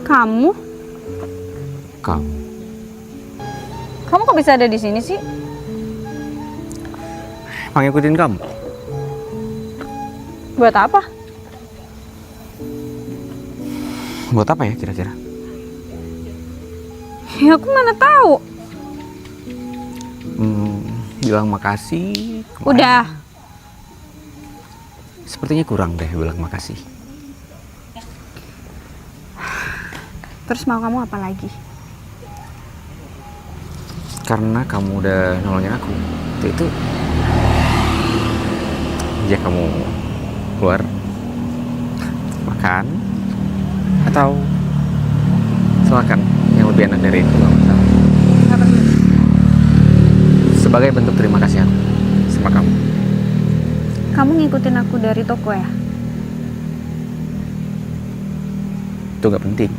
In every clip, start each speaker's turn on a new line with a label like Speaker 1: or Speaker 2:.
Speaker 1: Kamu?
Speaker 2: Kamu.
Speaker 1: Kamu kok bisa ada di sini sih?
Speaker 2: Mau ngikutin kamu?
Speaker 1: Buat apa?
Speaker 2: Buat apa ya kira-kira?
Speaker 1: Ya aku mana tahu.
Speaker 2: Bilang makasih.
Speaker 1: Udah.
Speaker 2: Sepertinya kurang deh bilang makasih.
Speaker 1: Terus mau kamu apa lagi?
Speaker 2: Karena kamu udah nolongin aku. Itu ya kamu keluar makan atau silakan yang lebih enak dari itu nggak masalah.
Speaker 1: Nggak perlu.
Speaker 2: Sebagai bentuk terima kasih aku sama kamu.
Speaker 1: Kamu ngikutin aku dari toko ya?
Speaker 2: Itu nggak penting.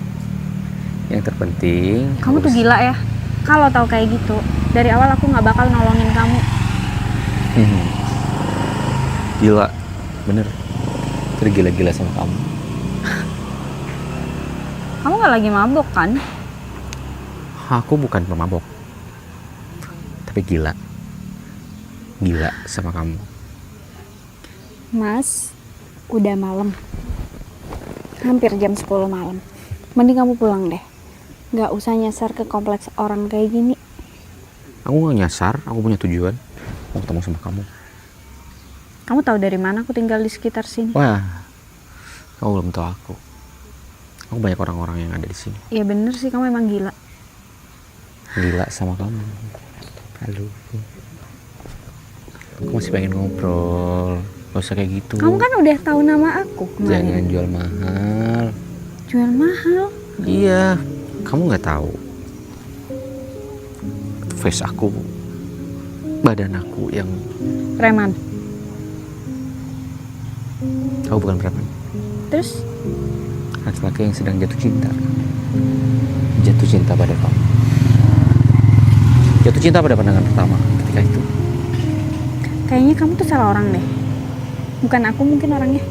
Speaker 2: Yang terpenting
Speaker 1: Kamu tuh gila ya. Kalau tahu kayak gitu, dari awal aku nggak bakal nolongin kamu.
Speaker 2: Gila, bener. Tergila-gila sama kamu.
Speaker 1: Kamu nggak lagi mabok kan?
Speaker 2: Aku bukan pemabok, tapi gila. Gila sama kamu.
Speaker 1: Mas, udah malam. Hampir jam 10 malam. Mending kamu pulang deh. Nggak usah nyasar ke kompleks orang kayak gini.
Speaker 2: Aku gak nyasar, aku punya tujuan. Mau ketemu sama kamu.
Speaker 1: Kamu tahu dari mana aku tinggal di sekitar sini?
Speaker 2: Wah, kamu belum tahu aku. Aku banyak orang-orang yang ada di sini.
Speaker 1: Ya bener sih, kamu emang gila.
Speaker 2: Gila sama kamu. Halo. Aku masih pengen ngobrol. Gak usah kayak gitu.
Speaker 1: Kamu kan udah tahu nama aku
Speaker 2: Jangan
Speaker 1: kemarin.
Speaker 2: jual mahal.
Speaker 1: Jual mahal?
Speaker 2: Iya, kamu nggak tahu. Face aku, badan aku yang.
Speaker 1: Preman.
Speaker 2: Kau bukan preman.
Speaker 1: Terus?
Speaker 2: Laki-laki yang sedang jatuh cinta. Jatuh cinta pada kamu. Jatuh cinta pada pandangan pertama ketika itu.
Speaker 1: Kayaknya kamu tuh salah orang deh. Bukan aku mungkin orangnya.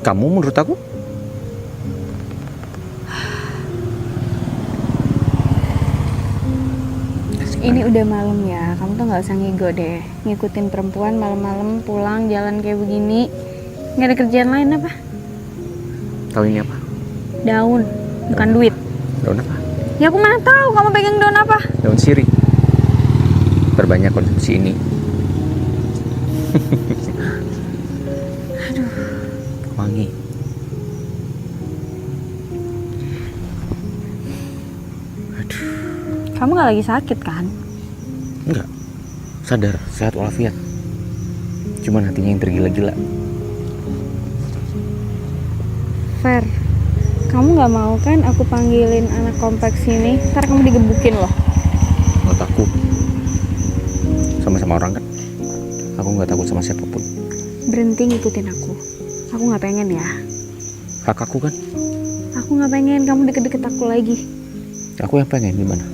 Speaker 2: Kamu menurut aku?
Speaker 1: Ini udah malam ya, kamu tuh nggak usah ngigo deh. Ngikutin perempuan malam-malam pulang jalan kayak begini. Nggak ada kerjaan lain apa?
Speaker 2: Tahu ini apa?
Speaker 1: Daun, bukan duit.
Speaker 2: Daun apa?
Speaker 1: Ya aku mana tahu kamu pegang daun apa?
Speaker 2: Daun sirih. Perbanyak konsumsi ini.
Speaker 1: Aduh,
Speaker 2: Wangi.
Speaker 1: kamu nggak lagi sakit kan?
Speaker 2: Enggak. Sadar, sehat walafiat. Cuman hatinya yang tergila-gila.
Speaker 1: Fer, kamu nggak mau kan aku panggilin anak kompleks ini? Ntar kamu digebukin loh.
Speaker 2: Nggak takut. Sama-sama orang kan. Aku nggak takut sama siapapun.
Speaker 1: Berhenti ngikutin aku. Aku nggak pengen ya.
Speaker 2: Hak aku kan.
Speaker 1: Aku nggak pengen kamu deket-deket aku lagi.
Speaker 2: Aku yang pengen gimana?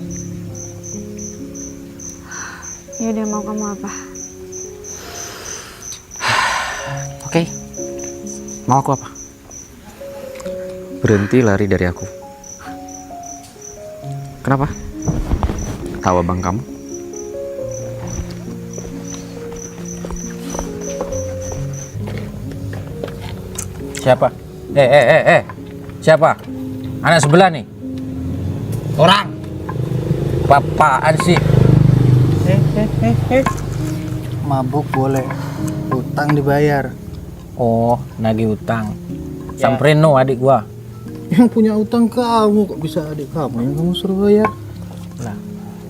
Speaker 1: Ya udah, mau kamu apa?
Speaker 2: Oke. Mau aku apa? Berhenti lari dari aku. Kenapa? Tahu abang kamu?
Speaker 3: Siapa? Siapa? Anak sebelah nih. Orang. Apaan sih?
Speaker 4: Mabuk boleh, utang dibayar.
Speaker 3: Oh, nagih utang. Samperin no adik gua.
Speaker 4: Yang punya utang kamu, kok bisa adik kamu yang kamu suruh bayar?
Speaker 3: Lah,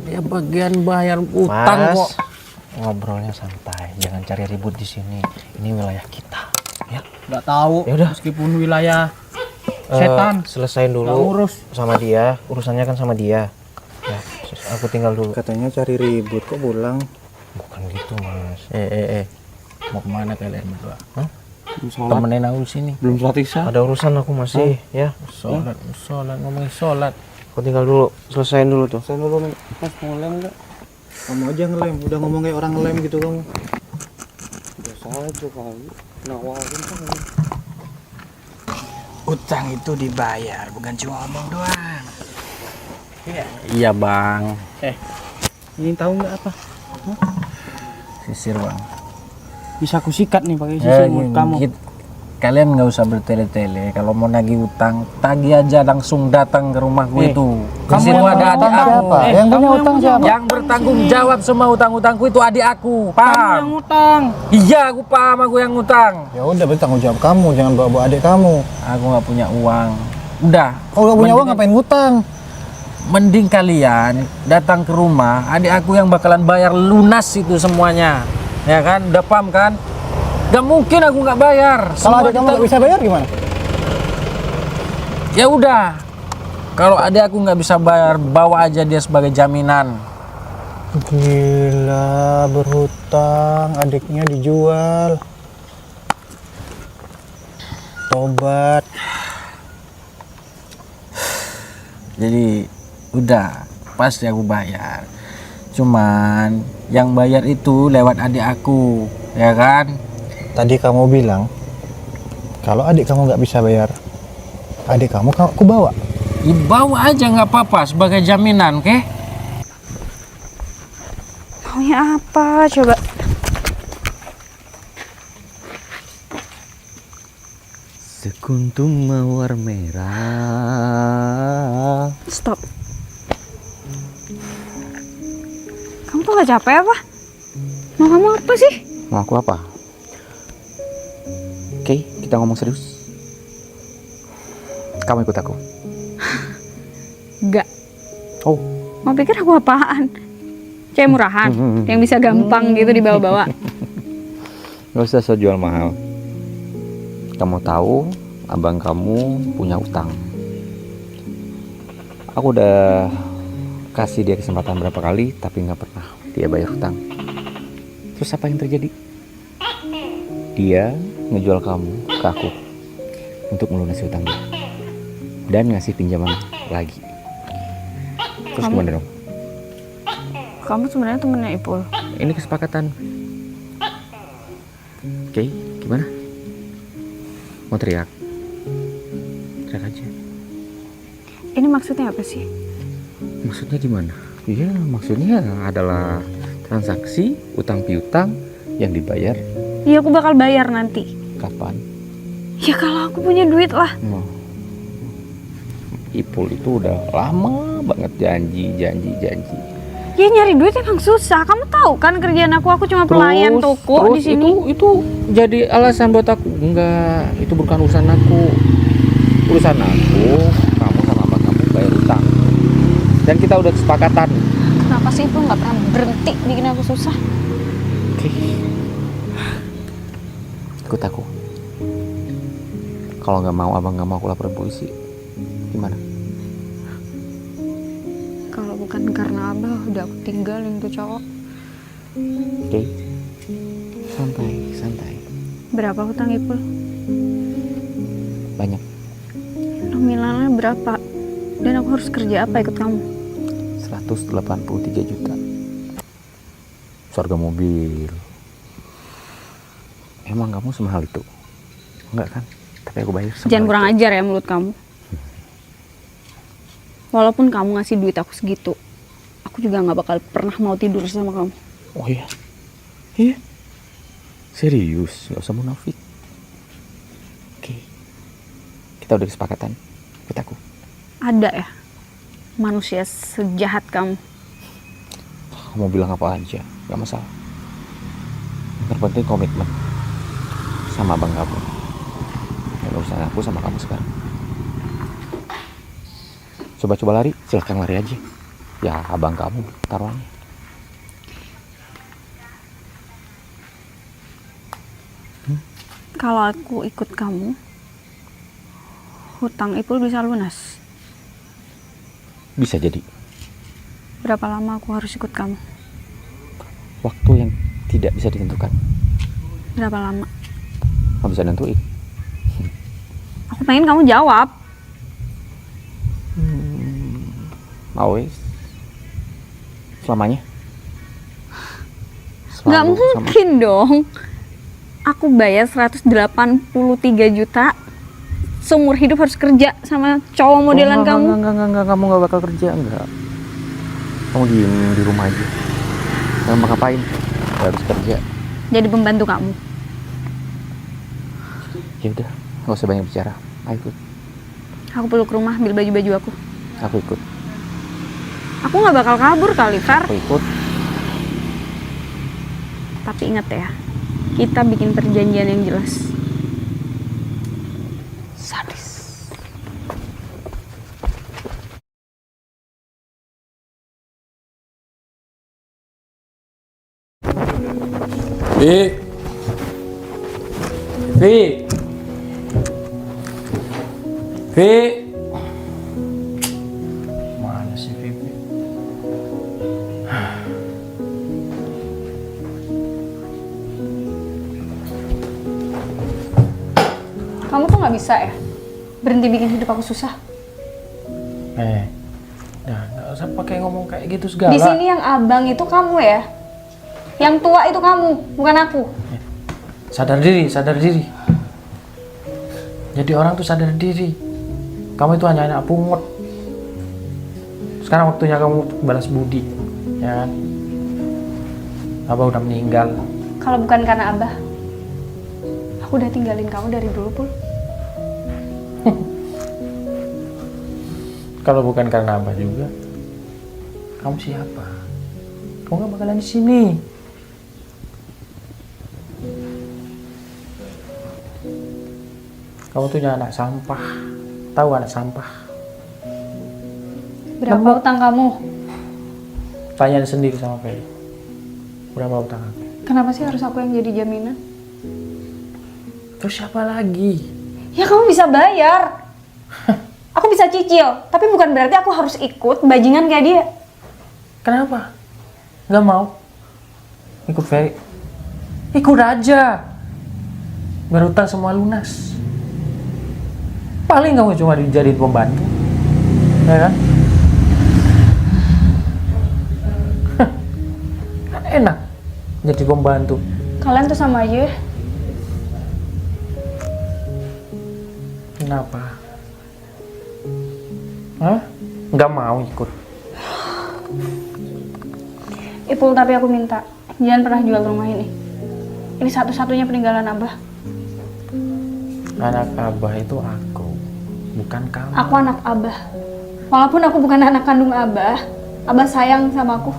Speaker 3: dia bagian bayar utang
Speaker 5: Mas,
Speaker 3: kok.
Speaker 5: ngobrolnya santai, jangan cari ribut di sini. Ini wilayah kita, ya.
Speaker 4: Nggak tahu.
Speaker 5: Ya udah.
Speaker 4: Meskipun wilayah setan.
Speaker 5: Selesain
Speaker 4: Nggak
Speaker 5: dulu
Speaker 4: urus.
Speaker 5: sama dia, urusannya kan sama dia. Ya, aku tinggal dulu.
Speaker 4: Katanya cari ribut, kok pulang?
Speaker 5: Bukan gitu, Mas.
Speaker 3: Mau kemana kalian berdua?
Speaker 5: Hah?
Speaker 3: Temenin aku sini.
Speaker 4: Belum sholat isya.
Speaker 5: Ada urusan aku masih, ya.
Speaker 3: Sholat, ngomongin sholat.
Speaker 5: Aku tinggal dulu, selesain dulu tuh.
Speaker 4: Saya dulu nih. Mas mau lem nggak? Kamu aja ngelem. Udah ngomong kayak orang ngelem gitu kamu. Biasa aja kali. Nawarin kan. Utang itu dibayar, bukan cuma ngomong doang. Iya.
Speaker 3: Iya bang.
Speaker 4: Ini tahu nggak apa?
Speaker 3: Sisir bang.
Speaker 4: Bisa aku sikat nih pakai sisir mulut kamu.
Speaker 3: Kalian nggak usah bertele-tele. Kalau mau nagih utang, tagih aja langsung datang ke rumah gue itu. Di situ ada adik aku.
Speaker 5: Yang punya utang siapa?
Speaker 3: Yang bertanggung jawab semua utang-utangku itu adik aku.
Speaker 4: Kamu yang
Speaker 3: Paham?
Speaker 4: utang.
Speaker 3: Iya, aku paham. Aku yang utang.
Speaker 5: Ya udah, berarti tanggung jawab kamu, jangan bawa-bawa adik kamu.
Speaker 3: Aku nggak punya uang. Udah.
Speaker 5: Kalau nggak punya uang ngapain ngutang?
Speaker 3: Mending kalian datang ke rumah, adik aku yang bakalan bayar lunas itu semuanya. Ya kan? Udah paham kan? Gak mungkin aku nggak bayar.
Speaker 5: Kalau adik kamu nggak bisa bayar gimana?
Speaker 3: Ya udah. Kalau adik aku nggak bisa bayar, bawa aja dia sebagai jaminan.
Speaker 5: Gila, berhutang, adiknya dijual. Tobat.
Speaker 3: Jadi udah pasti aku bayar. Cuman yang bayar itu lewat adik aku, ya kan?
Speaker 5: Tadi kamu bilang kalau adik kamu nggak bisa bayar, adik kamu aku bawa.
Speaker 3: Ya, bawa aja nggak apa-apa sebagai jaminan, oke?
Speaker 1: Maunya apa coba?
Speaker 2: Sekuntum mawar merah.
Speaker 1: Stop. Kamu tuh gak capek apa? Mau kamu apa sih?
Speaker 2: Mau aku apa? Oke, kita ngomong serius. Kamu ikut aku.
Speaker 1: Gak.
Speaker 2: Oh,
Speaker 1: Mau pikir aku apaan? Cewek murahan yang bisa gampang gitu dibawa-bawa.
Speaker 2: gak usah so jual mahal. Kamu tahu, abang kamu punya utang. Aku udah kasih dia kesempatan berapa kali, tapi nggak pernah dia bayar utang. Terus apa yang terjadi? Dia ngejual kamu ke aku untuk melunasi utang dia dan ngasih pinjaman lagi. Terus gimana dong?
Speaker 1: Kamu sebenarnya temennya Ipul.
Speaker 2: Ini kesepakatan. Oke, gimana? Mau teriak? Teriak aja.
Speaker 1: Ini maksudnya apa sih?
Speaker 2: Maksudnya gimana? Iya, maksudnya adalah transaksi utang piutang yang dibayar
Speaker 1: Iya, aku bakal bayar nanti.
Speaker 2: kapan?
Speaker 1: Ya kalau aku punya duit lah.
Speaker 2: Nah, Ipul itu udah lama banget janji.
Speaker 1: Ya nyari duit emang susah. Kamu tahu kan kerjaan aku cuma pelayan toko di sini.
Speaker 2: Itu jadi alasan buat aku. Enggak, itu bukan urusan aku. Urusan aku, kamu sama abang kamu bayar utang. Dan kita udah kesepakatan.
Speaker 1: Kenapa sih Ipul nggak pernah berhenti bikin aku susah?
Speaker 2: Oke. Ikut aku. Kalau nggak mau abang nggak mau aku laporan polisi. Gimana?
Speaker 1: Kalau bukan karena Abah udah aku tinggalin tuh cowok.
Speaker 2: Oke. Santai.
Speaker 1: Berapa hutang Ipul?
Speaker 2: Banyak.
Speaker 1: Nominalnya berapa? Dan aku harus kerja apa ikut kamu?
Speaker 2: 183 juta. Surga mobil. Emang kamu semahal itu? Enggak kan? Tapi aku bayar semahal
Speaker 1: Jangan kurang
Speaker 2: itu.
Speaker 1: ajar ya mulut kamu. Walaupun kamu ngasih duit aku segitu, aku juga nggak bakal pernah mau tidur sama kamu.
Speaker 2: Oh iya? Iya? Serius? Gak usah munafik. Oke. Kita udah kesepakatan. Ikut aku.
Speaker 1: Ada ya manusia sejahat kamu?
Speaker 2: Kamu bilang apa aja, gak masalah. Yang terpenting komitmen sama abang kamu. Dan urusan aku sama kamu sekarang. Coba-coba lari, silahkan lari aja. Ya abang kamu taruhannya.
Speaker 1: Kalau aku ikut kamu, hutang Ipul bisa lunas.
Speaker 2: Bisa jadi.
Speaker 1: Berapa lama aku harus ikut kamu?
Speaker 2: Waktu yang tidak bisa ditentukan.
Speaker 1: Berapa lama?
Speaker 2: Gak bisa nentuin.
Speaker 1: Aku pengen kamu jawab.
Speaker 2: Always. Selamanya.
Speaker 1: Gak
Speaker 2: Selalu
Speaker 1: mungkin dong. Aku bayar 183 juta seumur hidup harus kerja sama cowok modelan kamu.
Speaker 2: Enggak, kamu nggak bakal kerja, enggak. Kamu diem di rumah aja. Kamu mau ngapain? Nggak harus kerja.
Speaker 1: Jadi pembantu kamu.
Speaker 2: Ya udah, nggak usah banyak bicara. Ayo ikut.
Speaker 1: Aku peluk rumah, ambil baju-baju aku.
Speaker 2: Aku ikut.
Speaker 1: Aku nggak bakal kabur kali, Far.
Speaker 2: Aku ikut.
Speaker 1: Tapi ingat ya, kita bikin perjanjian yang jelas. Sadis.
Speaker 3: Vi. Vi. Vi. Mana sih Vivi?
Speaker 1: Kamu tuh nggak bisa ya berhenti bikin hidup aku susah.
Speaker 3: Nah, nggak usah pakai ngomong kayak gitu segala.
Speaker 1: Di sini yang abang itu kamu ya, yang tua itu kamu, bukan aku.
Speaker 3: Sadar diri, sadar diri. Jadi orang tuh sadar diri. Kamu itu hanya anak pungut. Sekarang waktunya kamu balas budi, ya kan? Abah udah meninggal.
Speaker 1: Kalau bukan karena abah, aku udah tinggalin kamu dari dulu, Pul.
Speaker 3: Kalau bukan karena abah juga, kamu siapa? Kamu nggak bakalan di sini. Kamu tuh anak sampah. Tahu anak sampah?
Speaker 1: Berapa utang kamu?
Speaker 3: Tanyain sendiri sama Feli. Berapa utang aku?
Speaker 1: Kenapa sih harus aku yang jadi jaminan?
Speaker 3: Terus siapa lagi?
Speaker 1: Ya kamu bisa bayar. Aku bisa cicil, tapi bukan berarti aku harus ikut bajingan kayak dia.
Speaker 3: Kenapa? Gak mau? Ikut Ferry? Ikut aja. Biar utang semua lunas. Paling kamu cuma dijadiin pembantu. Ya kan? Kan enak jadi pembantu.
Speaker 1: Kalian tuh sama aja ya.
Speaker 3: Kenapa? Hah? Nggak mau ikut?
Speaker 1: Ipul, tapi aku minta jangan pernah jual rumah ini. Ini satu-satunya peninggalan abah.
Speaker 3: Anak abah itu aku, bukan kamu.
Speaker 1: Aku anak abah. Walaupun aku bukan anak kandung abah, abah sayang sama aku.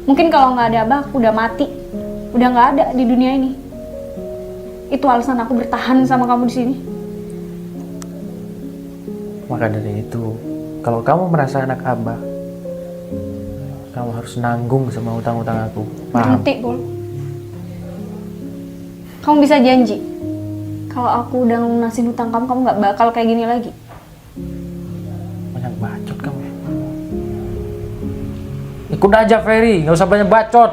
Speaker 1: Mungkin kalau nggak ada abah, aku udah mati. Udah nggak ada di dunia ini. Itu alasan aku bertahan sama kamu di sini.
Speaker 3: Maka dari itu, kalau kamu merasa anak abah, kamu harus nanggung sama utang-utang aku. Paham?
Speaker 1: Berhenti, Pul. Kamu bisa janji, kalau aku udah lunasin hutang kamu, kamu nggak bakal kayak gini lagi.
Speaker 3: Banyak bacot kamu. Ikut aja Ferry, nggak usah banyak bacot.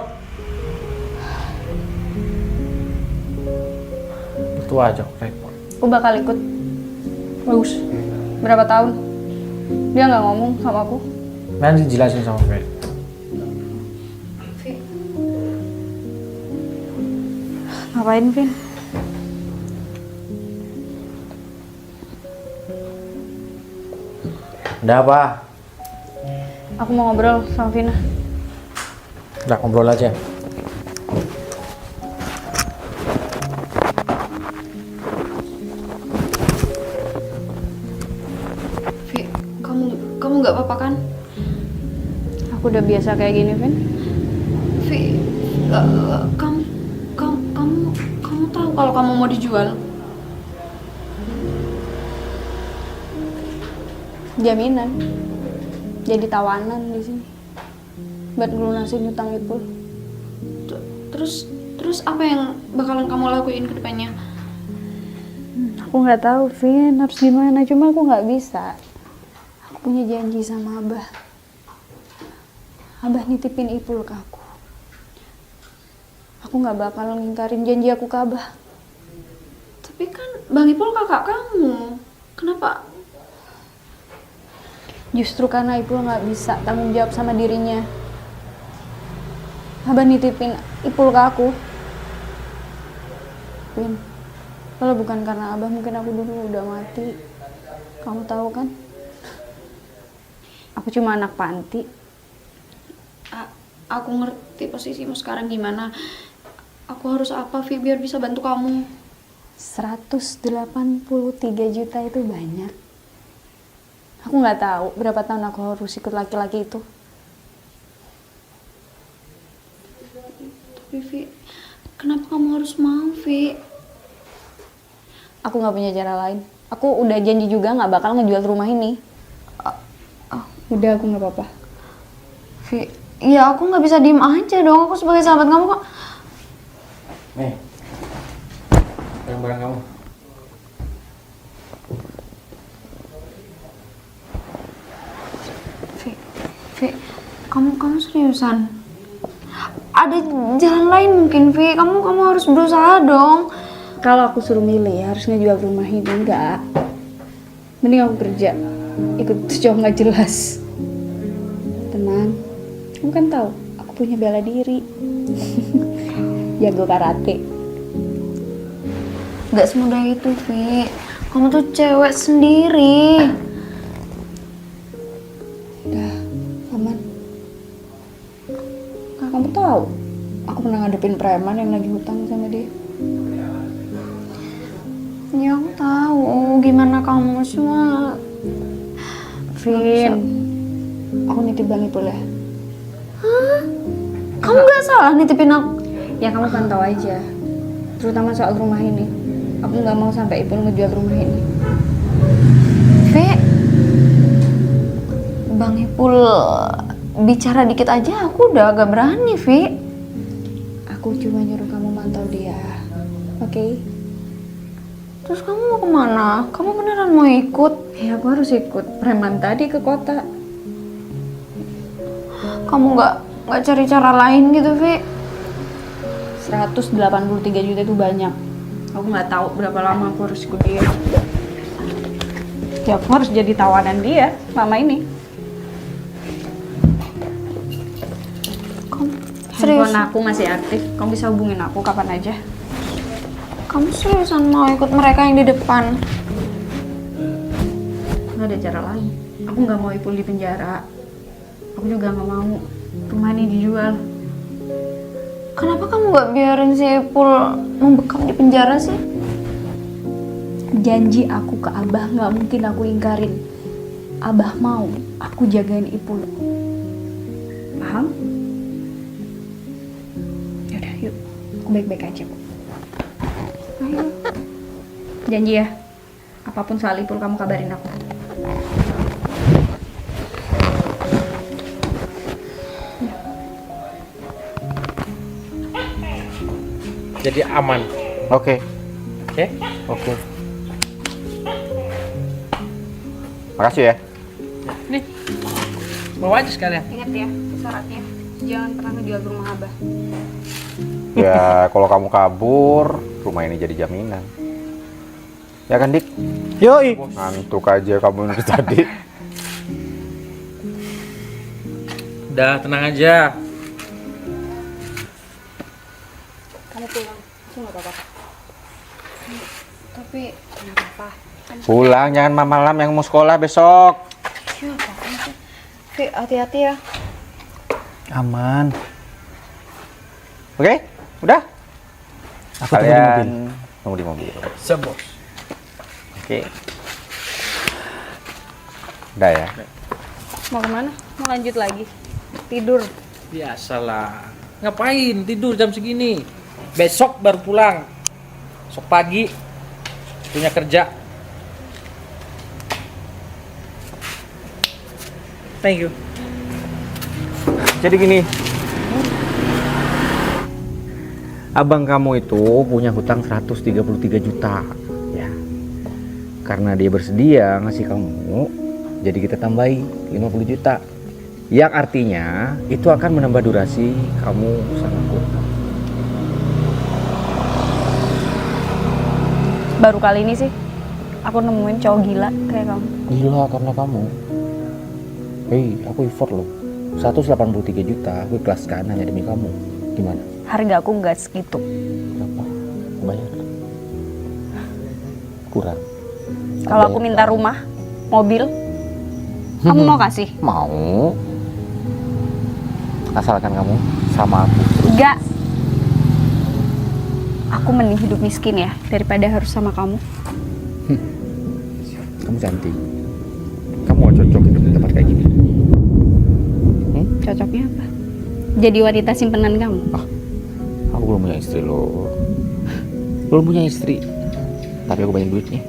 Speaker 3: Itu aja repot.
Speaker 1: Aku bakal ikut.
Speaker 3: Bagus.
Speaker 1: Berapa tahun? Dia nggak ngomong sama aku.
Speaker 3: Nanti jelasin sama Ferry.
Speaker 1: Ngapain, Vin?
Speaker 3: Udah apa?
Speaker 1: Aku mau ngobrol sama Vina.
Speaker 3: Udah ngobrol aja.
Speaker 6: Vi, kamu nggak apa-apa kan?
Speaker 1: Aku udah biasa kayak gini, Vin.
Speaker 6: Vi, kamu tahu kalau kamu mau dijual?
Speaker 1: Jaminan. Jadi tawanan di sini. Buat ngelunasin hutang itu.
Speaker 6: Terus apa yang bakalan kamu lakuin ke depannya?
Speaker 1: Aku nggak tahu, Vin, harus gimana. Cuma aku nggak bisa. Aku punya janji sama Abah. Abah nitipin Ipul ke aku. Aku nggak bakal ngingkarin janji aku ke Abah.
Speaker 6: Tapi kan Bang Ipul kakak kamu. Kenapa?
Speaker 1: Justru karena Ipul nggak bisa tanggung jawab sama dirinya. Abah nitipin Ipul ke aku. Vin, Kalau bukan karena Abah, mungkin aku dulu udah mati. Kamu tahu kan? Aku cuma anak panti.
Speaker 6: Aku ngerti posisimu sekarang gimana. Aku harus apa, Vi, biar bisa bantu kamu?
Speaker 1: 183 juta itu banyak. Aku nggak tahu berapa tahun aku harus ikut laki-laki itu.
Speaker 6: Tapi Vi, kenapa kamu harus mau, Vi?
Speaker 1: Aku nggak punya cara lain. Aku udah janji juga nggak bakal ngejual rumah ini. Udah, aku nggak apa-apa.
Speaker 6: Vi, ya aku nggak bisa diem aja dong. Aku sebagai sahabat kamu kok.
Speaker 3: Nih, barang-barang kamu.
Speaker 6: Vi, kamu seriusan? Ada jalan lain mungkin, Vi. Kamu harus berusaha dong.
Speaker 1: Kalau aku suruh milih harus ngejual rumah ini, enggak. Mending aku kerja, ikut cowok nggak jelas. Tenang, kamu kan tahu aku punya bela diri. Jago karate.
Speaker 6: Gak semudah itu, Vi. Kamu tuh cewek sendiri.
Speaker 1: Udah, aman. Kamu tahu, aku pernah ngadepin preman yang lagi hutang sama dia.
Speaker 6: Ya aku tahu gimana kamu semua.
Speaker 1: Vin, aku nitip Bang Ipul ya.
Speaker 6: Kamu gak salah nitipin aku.
Speaker 1: Ya kamu kan tahu aja, terutama soal rumah ini. Aku nggak mau sampai Ipul ngejual rumah ini.
Speaker 6: Vi, Bang Ipul bicara dikit aja aku udah agak berani, Vi.
Speaker 1: Aku cuma nyuruh kamu mantau dia, oke?
Speaker 6: Terus kamu mau kemana? Kamu beneran mau ikut?
Speaker 1: Ya aku harus ikut preman tadi ke kota.
Speaker 6: Kamu nggak cari cara lain gitu, Vi?
Speaker 1: 183 juta itu banyak. Aku nggak tahu berapa lama aku harus ikut dia. Ya aku harus jadi tawanan dia lama ini.
Speaker 6: Kamu serius?
Speaker 1: Handphone aku masih aktif. Kamu bisa hubungin aku kapan aja.
Speaker 6: Kamu seriusan mau ikut mereka yang di depan?
Speaker 1: Nggak ada cara lain. Aku nggak mau Ipul di penjara. Aku juga nggak mau rumah ini dijual.
Speaker 6: Kenapa kamu nggak biarin si Ipul membekam di penjara sih?
Speaker 1: Janji aku ke Abah nggak mungkin aku ingkarin. Abah mau aku jagain Ipul. Paham? Yaudah, yuk. Aku baik-baik aja kok. Ayo. Janji ya. Apapun soal Ipul kamu kabarin aku.
Speaker 3: Jadi aman.
Speaker 2: Oke.
Speaker 3: Oke?
Speaker 2: Oke. Makasih ya.
Speaker 3: Nih, bawa aja sekalian.
Speaker 1: Ingat ya syaratnya. Jangan pernah ngejual rumah Abah.
Speaker 2: Ya, kalau kamu kabur, rumah ini jadi jaminan. Ya kan, Dik?
Speaker 5: Yoi.
Speaker 2: Ngantuk aja kamu dari tadi.
Speaker 3: Udah, tenang aja.
Speaker 1: Kamu pulang. Aku nggak apa-apa.
Speaker 6: Tapi
Speaker 1: Nggak apa-apa.
Speaker 2: Pulang, jangan malam yang mau sekolah besok.
Speaker 6: Vi, hati-hati ya.
Speaker 5: Aman.
Speaker 2: Oke? Udah?
Speaker 5: Aku tunggu di mobil.
Speaker 2: Tunggu di mobil.
Speaker 3: Sebos.
Speaker 2: Oke. Udah ya?
Speaker 1: Mau kemana? Mau lanjut lagi? Tidur.
Speaker 3: Biasalah. Ngapain tidur jam segini? Besok baru pulang. Besok pagi punya kerja. Thank you.
Speaker 2: Jadi gini. Abang kamu itu punya hutang 133 juta. Ya. Karena dia bersedia ngasih kamu, jadi kita tambahi 50 juta. Yang artinya itu akan menambah durasi kamu sama aku.
Speaker 1: Baru kali ini sih aku nemuin cowok gila kayak kamu.
Speaker 2: Gila karena kamu. Hei, aku effort loh. 183 juta aku ikhlaskan hanya demi kamu. Gimana?
Speaker 1: Harga aku nggak segitu.
Speaker 2: Berapa? Aku bayar. kurang.
Speaker 1: Kalau aku minta rumah, mobil, kamu mau kasih?
Speaker 2: Mau. Asalkan kamu sama aku.
Speaker 1: Enggak. Aku mending hidup miskin ya, daripada harus sama kamu.
Speaker 2: Kamu cantik. Kamu gak cocok hidup di tempat kayak gini.
Speaker 1: Cocoknya apa? Jadi wanita simpenan kamu?
Speaker 2: Aku belum punya istri loh. Belum punya istri. Tapi aku banyak duitnya.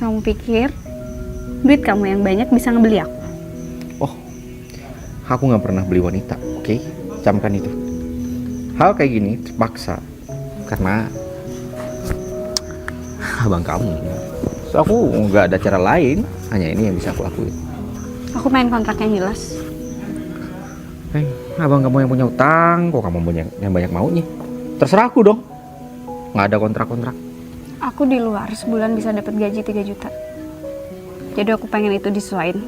Speaker 1: Kamu pikir duit kamu yang banyak bisa ngebeli aku?
Speaker 2: Oh, aku nggak pernah beli wanita, oke? Camkan itu. Hal kayak gini terpaksa karena abang kamu. So, aku nggak ada cara lain, hanya ini yang bisa aku lakuin.
Speaker 1: Aku main kontrak yang jelas.
Speaker 2: Abang kamu yang punya utang, kok kamu punya yang banyak maunya? Terserah aku dong. Nggak ada kontrak-kontrak.
Speaker 1: Aku di luar sebulan bisa dapat gaji 3 juta. Jadi aku pengen itu disesuaiin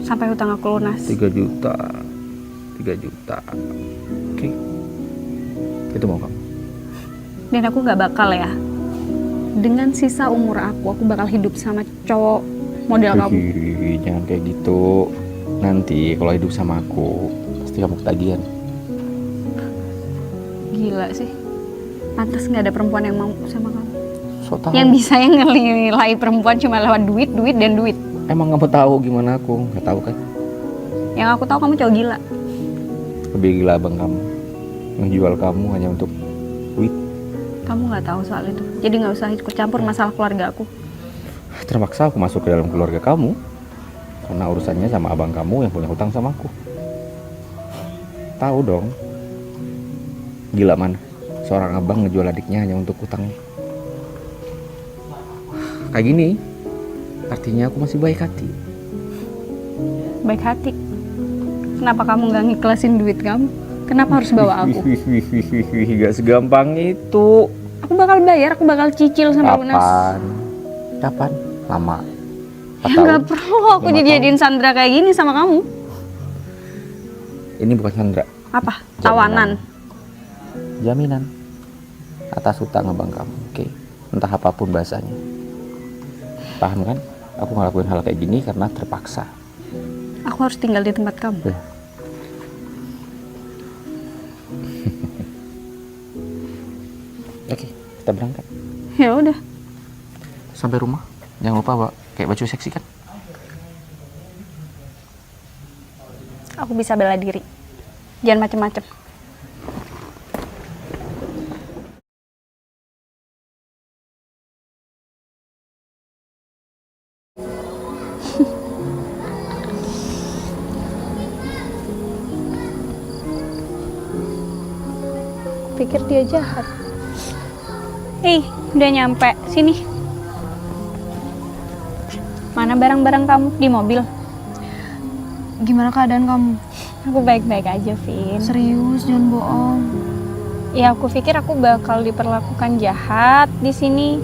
Speaker 1: sampai hutang aku lunas.
Speaker 2: 3 juta. Oke. Itu mau kamu.
Speaker 1: Dan aku gak bakal ya, dengan sisa umur aku bakal hidup sama cowok model kamu.
Speaker 2: Jangan kayak gitu. Nanti kalau hidup sama aku pasti kamu ketagihan.
Speaker 1: Gila sih. Pantas gak ada perempuan yang mau sama kamu.
Speaker 2: So tahu.
Speaker 1: Yang bisa yang nilai perempuan cuma lewat duit, dan duit.
Speaker 2: Emang kamu tahu gimana aku? Nggak tahu kan?
Speaker 1: Yang aku tahu kamu cowok gila.
Speaker 2: Lebih gila abang kamu. Menjual kamu hanya untuk duit.
Speaker 1: Kamu gak tahu soal itu. Jadi gak usah ikut campur masalah keluarga aku.
Speaker 2: Terpaksa aku masuk ke dalam keluarga kamu karena urusannya sama abang kamu yang punya hutang sama aku. Tahu dong. Gila mana? Seorang abang ngejual adiknya hanya untuk hutangnya. Kayak gini, artinya aku masih baik hati.
Speaker 1: Baik hati. Kenapa kamu gak ngiklasin duit kamu? Kenapa harus bawa aku?
Speaker 2: Gak segampang itu.
Speaker 1: Aku bakal bayar, aku bakal cicil sampai lunas.
Speaker 2: Kapan? Lama.
Speaker 1: Ya gak perlu aku
Speaker 2: 5
Speaker 1: dijadiin Sandra kayak gini sama kamu.
Speaker 2: Ini bukan Sandra.
Speaker 1: Apa? Tawanan.
Speaker 2: Jaminan atas hutang abang kamu, oke? Entah apapun bahasanya. Paham kan? Aku ngelakuin hal kayak gini karena terpaksa.
Speaker 1: Aku harus tinggal di tempat kamu.
Speaker 2: Oke, kita berangkat.
Speaker 1: Ya udah.
Speaker 2: Sampai rumah, jangan lupa bawa kayak baju seksi kan?
Speaker 1: Aku bisa bela diri. Jangan macem-macem. Pikir dia jahat. Udah nyampe. Sini. Mana barang-barang kamu di mobil?
Speaker 6: Gimana keadaan kamu?
Speaker 1: Aku baik-baik aja, Vin.
Speaker 6: Serius, jangan bohong.
Speaker 1: Ya, aku pikir aku bakal diperlakukan jahat di sini.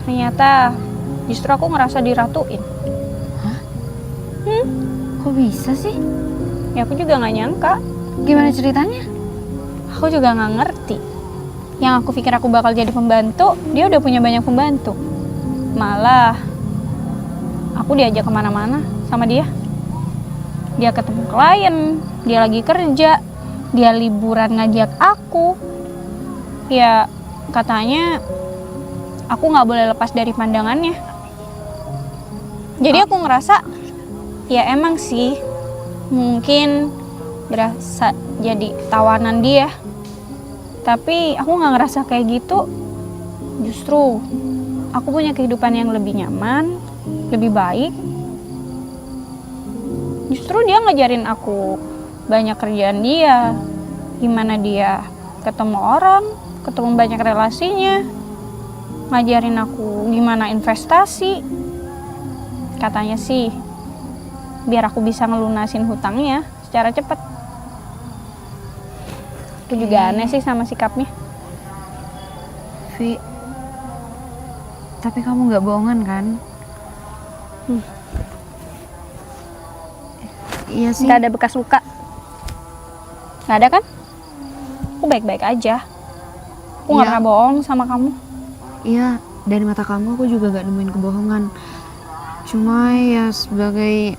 Speaker 1: Ternyata justru aku ngerasa diratuin.
Speaker 6: Kok bisa sih?
Speaker 1: Ya, aku juga nggak nyangka.
Speaker 6: Gimana ceritanya?
Speaker 1: Aku juga nggak ngerti. Yang aku pikir aku bakal jadi pembantu, dia udah punya banyak pembantu. Malah aku diajak kemana-mana sama dia. Dia ketemu klien, dia lagi kerja, dia liburan ngajak aku. Ya katanya aku nggak boleh lepas dari pandangannya. Jadi aku ngerasa ya emang sih mungkin berasa jadi tawanan dia. Tapi aku nggak ngerasa kayak gitu. Justru aku punya kehidupan yang lebih nyaman, lebih baik. Justru dia ngajarin aku banyak kerjaan dia, gimana dia ketemu orang, ketemu banyak relasinya, ngajarin aku gimana investasi. Katanya sih biar aku bisa ngelunasin hutangnya secara cepat. Aku juga aneh sih sama sikapnya.
Speaker 6: Vi, tapi kamu nggak bohongan kan? Iya sih.
Speaker 1: Gak ada bekas luka. Gak ada kan? Aku baik-baik aja. Aku nggak
Speaker 6: Iya.
Speaker 1: pernah bohong sama kamu.
Speaker 6: Iya, dari mata kamu aku juga gak nemuin kebohongan. Cuma ya sebagai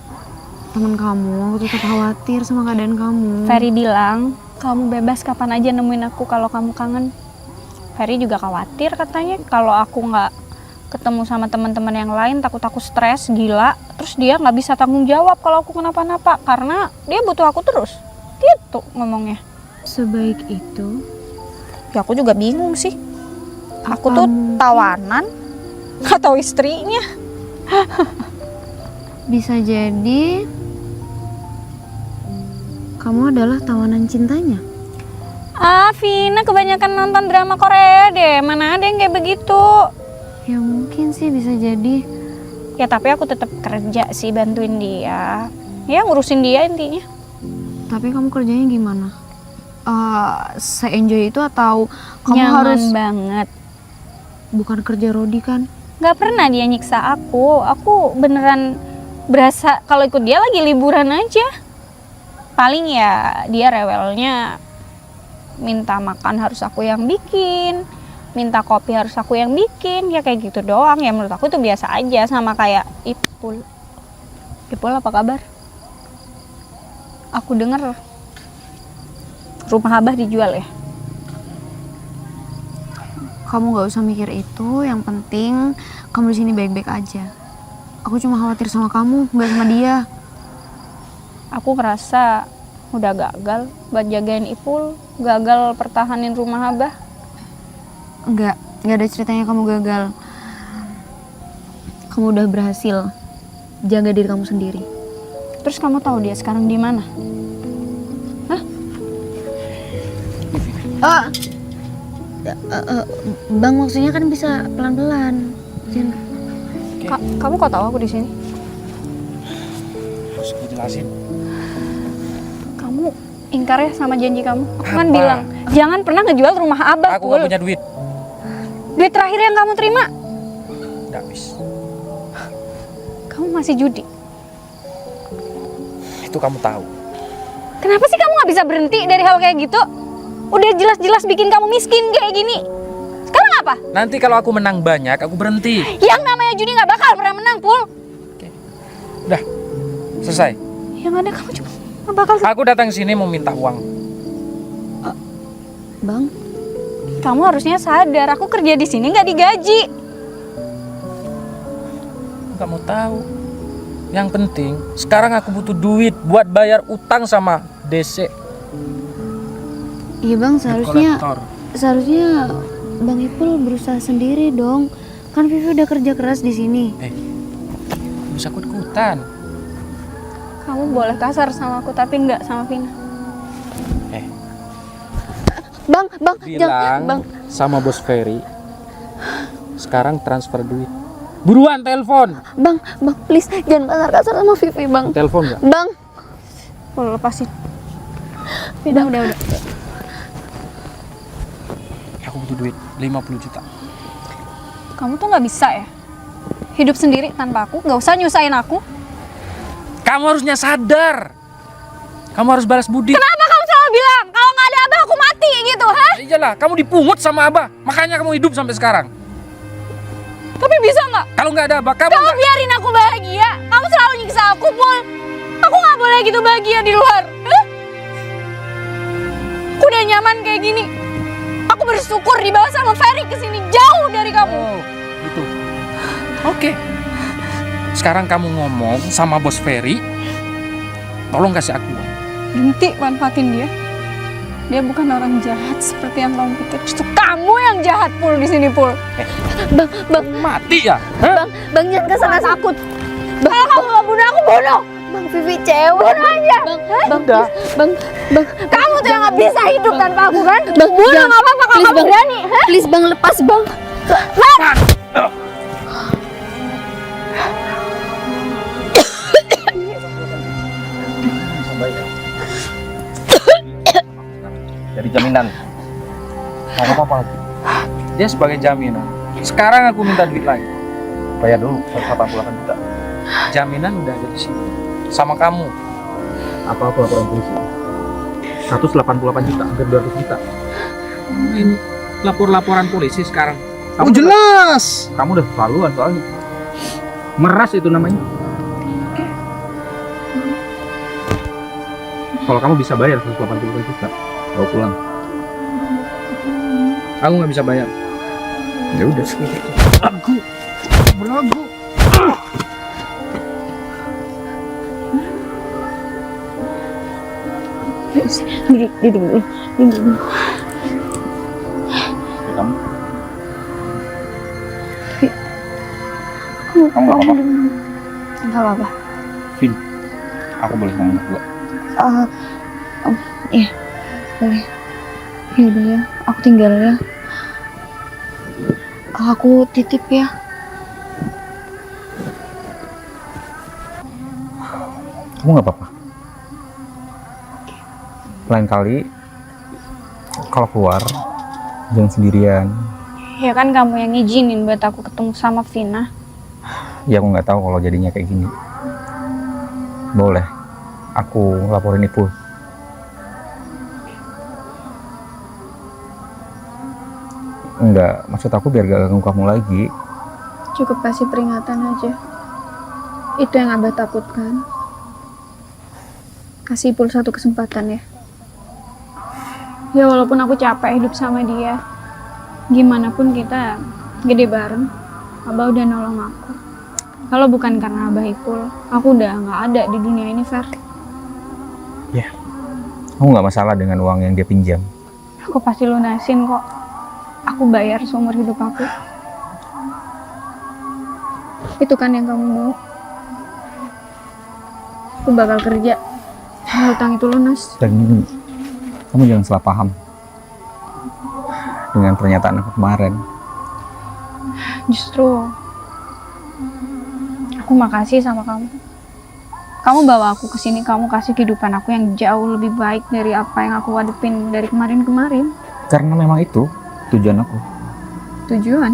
Speaker 6: teman kamu, aku tetap khawatir sama keadaan kamu.
Speaker 1: Ferry bilang, kamu bebas kapan aja nemuin aku kalau kamu kangen. Ferry juga khawatir katanya kalau aku nggak ketemu sama teman-teman yang lain, takut aku stres, gila. Terus dia nggak bisa tanggung jawab kalau aku kenapa-napa karena dia butuh aku terus. Gitu ngomongnya.
Speaker 6: Sebaik itu,
Speaker 1: Ya aku juga bingung sih. Aku tuh tawanan atau istrinya.
Speaker 6: bisa jadi kamu adalah tawanan cintanya.
Speaker 1: Ah, Vina kebanyakan nonton drama Korea deh. Mana ada yang kayak begitu.
Speaker 6: Ya mungkin sih bisa jadi.
Speaker 1: Ya tapi aku tetap kerja sih bantuin dia. Ya ngurusin dia intinya.
Speaker 6: Tapi kamu kerjanya gimana? Se-enjoy itu atau kamu
Speaker 1: Nyaman
Speaker 6: harus
Speaker 1: banget.
Speaker 6: bukan kerja Rodi kan?
Speaker 1: Gak pernah dia nyiksa aku. Aku beneran berasa kalau ikut dia lagi liburan aja. Paling ya dia rewelnya minta makan harus aku yang bikin, minta kopi harus aku yang bikin, ya kayak gitu doang. Ya menurut aku itu biasa aja, sama kayak Ipul. Ipul apa kabar? Aku denger rumah Abah dijual ya.
Speaker 6: Kamu gak usah mikir itu, yang penting kamu di sini baik-baik aja. Aku cuma khawatir sama kamu, gak sama dia.
Speaker 1: Aku ngerasa udah gagal buat jagain Ipul, gagal pertahanin rumah Abah.
Speaker 6: Enggak ada ceritanya kamu gagal. Kamu udah berhasil jaga diri kamu sendiri.
Speaker 1: Terus kamu tahu dia sekarang di mana?
Speaker 6: Bang, maksudnya kan bisa pelan-pelan. Jangan.
Speaker 1: Kamu kok tahu aku di sini?
Speaker 3: Terus aku jelasin.
Speaker 1: Kamu ingkar ya sama janji kamu. Aku kan
Speaker 3: Apa?
Speaker 1: bilang jangan pernah ngejual rumah Abah.
Speaker 3: Aku
Speaker 1: Pul.
Speaker 3: gak punya duit.
Speaker 1: Duit terakhir yang kamu terima,
Speaker 3: Udah habis.
Speaker 1: kamu masih judi.
Speaker 3: Itu kamu tahu.
Speaker 1: Kenapa sih kamu nggak bisa berhenti dari hal kayak gitu? Udah jelas-jelas bikin kamu miskin kayak gini. Sekarang apa?
Speaker 3: Nanti kalau aku menang banyak, aku berhenti.
Speaker 1: Yang namanya judi nggak bakal pernah menang, Pul.
Speaker 3: Udah, selesai.
Speaker 1: Yang ada kamu cuma nggak bakal.
Speaker 3: Aku datang sini mau minta uang.
Speaker 6: Bang,
Speaker 1: Kamu harusnya sadar, aku kerja di sini nggak digaji.
Speaker 3: Gak mau tahu. Yang penting, sekarang aku butuh duit buat bayar utang sama DC.
Speaker 6: iya bang, seharusnya
Speaker 3: Kolektor.
Speaker 6: Bang Ipul berusaha sendiri dong. Kan Vivi udah kerja keras di sini.
Speaker 3: Bisa ikut-ikutan.
Speaker 1: Kamu boleh kasar sama aku, tapi nggak sama Vina.
Speaker 6: Bang,
Speaker 3: Bilang
Speaker 6: bang.
Speaker 3: sama bos Ferry, sekarang transfer duit. Buruan telepon.
Speaker 6: Bang, please jangan kasar-kasar sama Vivi, bang.
Speaker 3: Telepon nggak?
Speaker 6: Bang,
Speaker 1: Pul, lepasin. Vina, udah.
Speaker 3: Aku butuh duit 50 juta.
Speaker 1: Kamu tuh nggak bisa ya hidup sendiri tanpa aku, nggak usah nyusahin aku.
Speaker 3: Kamu harusnya sadar. Kamu harus balas budi.
Speaker 1: Kenapa kamu selalu bilang kalau nggak ada Abah aku mati gitu, hah?
Speaker 3: Iyalah, kamu dipungut sama Abah, makanya kamu hidup sampai sekarang.
Speaker 1: Tapi bisa nggak?
Speaker 3: Kalau nggak ada Abah, kamu
Speaker 1: Kamu biarin aku bahagia. Kamu selalu nyiksa aku, Pul. Aku nggak boleh gitu bahagia di luar. Hah? Aku udah nyaman kayak gini. Aku bersyukur dibawa sama Ferry ke sini jauh dari kamu.
Speaker 3: Oh, gitu. Oke. Sekarang kamu ngomong sama bos Ferry, tolong kasih aku uang.
Speaker 1: Berhenti manfaatin dia. Dia bukan orang jahat seperti yang kamu pikir. Justru kamu yang jahat, Pul, di sini, Pul.
Speaker 6: bang,
Speaker 3: Mati ya? Hah?
Speaker 6: bang jangan kasar takut.
Speaker 1: Kalau kamu nggak bunuh aku, bunuh.
Speaker 6: Bang, Vivi cewek.
Speaker 1: Bunuh aja.
Speaker 6: Bang, bang,
Speaker 1: Kamu tuh yang nggak bisa hidup tanpa aku, kan?
Speaker 6: Bang,
Speaker 1: Bunuh
Speaker 6: jangan.
Speaker 1: nggak apa-apa kalau
Speaker 6: Please,
Speaker 1: kamu
Speaker 6: Bang.
Speaker 1: berani. Hah?
Speaker 6: please bang, lepas bang.
Speaker 3: Jadi jaminan. Mau apa lagi? Dia sebagai jaminan. Sekarang aku minta duit lagi. Bayar dulu 188 juta. Jaminan udah ada di sini. Sama kamu. Apa aku laporan polisi? 188 juta, hampir 200 juta. Ini lapor-laporan polisi sekarang.
Speaker 4: Oh jelas.
Speaker 3: Kamu udah keterlaluan soalnya. Meras itu namanya. Kalau kamu bisa bayar 180 juta, bawa pulang. Aku nggak bisa bayar. Ya udah. Aku beragu.
Speaker 6: Duduk.
Speaker 3: Kamu. Kamu nggak apa-apa.
Speaker 6: Nggak apa-apa.
Speaker 3: Vin, aku boleh ngomong dulu.
Speaker 6: Iya, boleh. Ya udah ya, aku tinggal ya. Aku titip ya.
Speaker 2: Kamu nggak apa-apa. Lain kali kalau keluar jangan sendirian.
Speaker 1: Ya kan kamu yang ngizinin buat aku ketemu sama Vina.
Speaker 2: Ya aku nggak tahu kalau jadinya kayak gini. Boleh, aku laporin Ipul. Enggak, maksud aku biar gak ganggu kamu lagi.
Speaker 1: Cukup kasih peringatan aja. Itu yang Abah takutkan. Kasih Ipul satu kesempatan ya. Ya walaupun aku capek hidup sama dia, gimana pun kita gede bareng. Abah udah nolong aku. Kalau bukan karena Abah Ipul, aku udah nggak ada di dunia ini, Fer.
Speaker 2: Ya, aku nggak masalah dengan uang yang dia pinjam.
Speaker 1: Aku pasti lunasin kok. Aku bayar seumur hidup aku. Itu kan yang kamu mau. Aku bakal kerja. Kalau utang itu lunas.
Speaker 2: Dan kamu jangan salah paham dengan pernyataan aku kemarin.
Speaker 1: Justru aku makasih sama kamu. Kamu bawa aku ke sini, kamu kasih kehidupan aku yang jauh lebih baik dari apa yang aku hadapin dari kemarin-kemarin.
Speaker 2: Karena memang itu tujuan aku.
Speaker 1: Tujuan?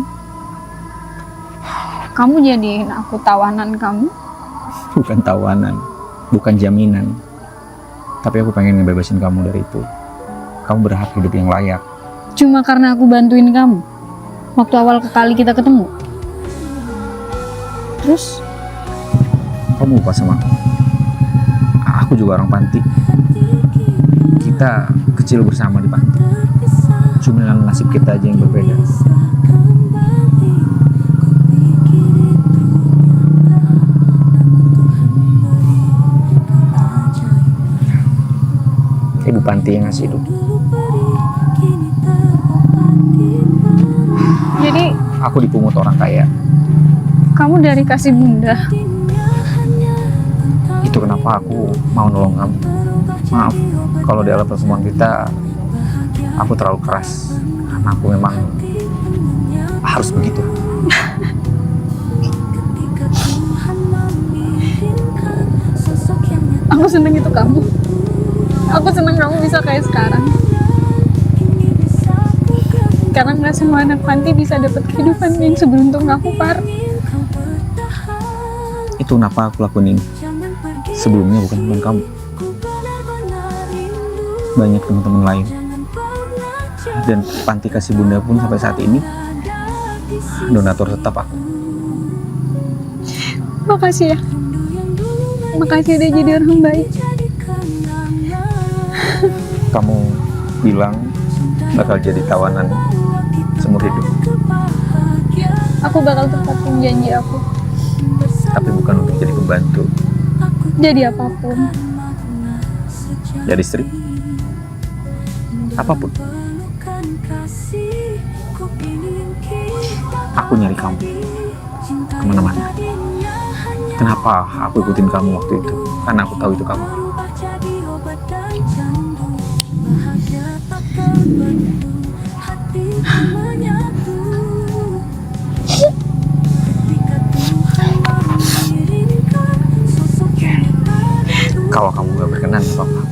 Speaker 1: Kamu jadiin aku tawanan kamu?
Speaker 2: Bukan tawanan, bukan jaminan. Tapi aku pengen ngebebasin kamu dari itu. Kamu berhak hidup yang layak.
Speaker 1: Cuma karena aku bantuin kamu waktu awal kali kita ketemu. Terus?
Speaker 2: Kamu lupa sama aku. Aku juga orang panti. Kita kecil bersama di panti. Cuma nasib kita aja yang berbeda. Ibu panti yang ngasih hidup.
Speaker 1: Jadi
Speaker 2: Aku dipungut orang kaya.
Speaker 1: kamu dari kasih bunda.
Speaker 2: Itu kenapa aku mau nolong kamu. Maaf kalau di awal pertemuan kita aku terlalu keras. Karena aku memang harus begitu.
Speaker 1: Aku seneng itu kamu. Aku seneng kamu bisa kayak sekarang. Karena nggak semua anak panti bisa dapat kehidupan yang seberuntung aku, Par.
Speaker 2: Itu kenapa aku lakuin ini. Sebelumnya bukan teman kamu. Banyak teman-teman lain. Dan panti kasih bunda pun sampai saat ini donatur tetap aku.
Speaker 1: Makasih ya. Makasih udah jadi orang baik.
Speaker 2: Kamu bilang bakal jadi tawanan seumur hidup.
Speaker 1: Aku bakal tepatin janji aku.
Speaker 2: Tapi bukan untuk jadi pembantu.
Speaker 1: Jadi apapun.
Speaker 2: Jadi istri. Apapun. Aku nyari kamu kemana-mana. Kenapa aku ikutin kamu waktu itu? Karena aku tahu itu kamu. Kalau kamu gak berkenan, apa-apa.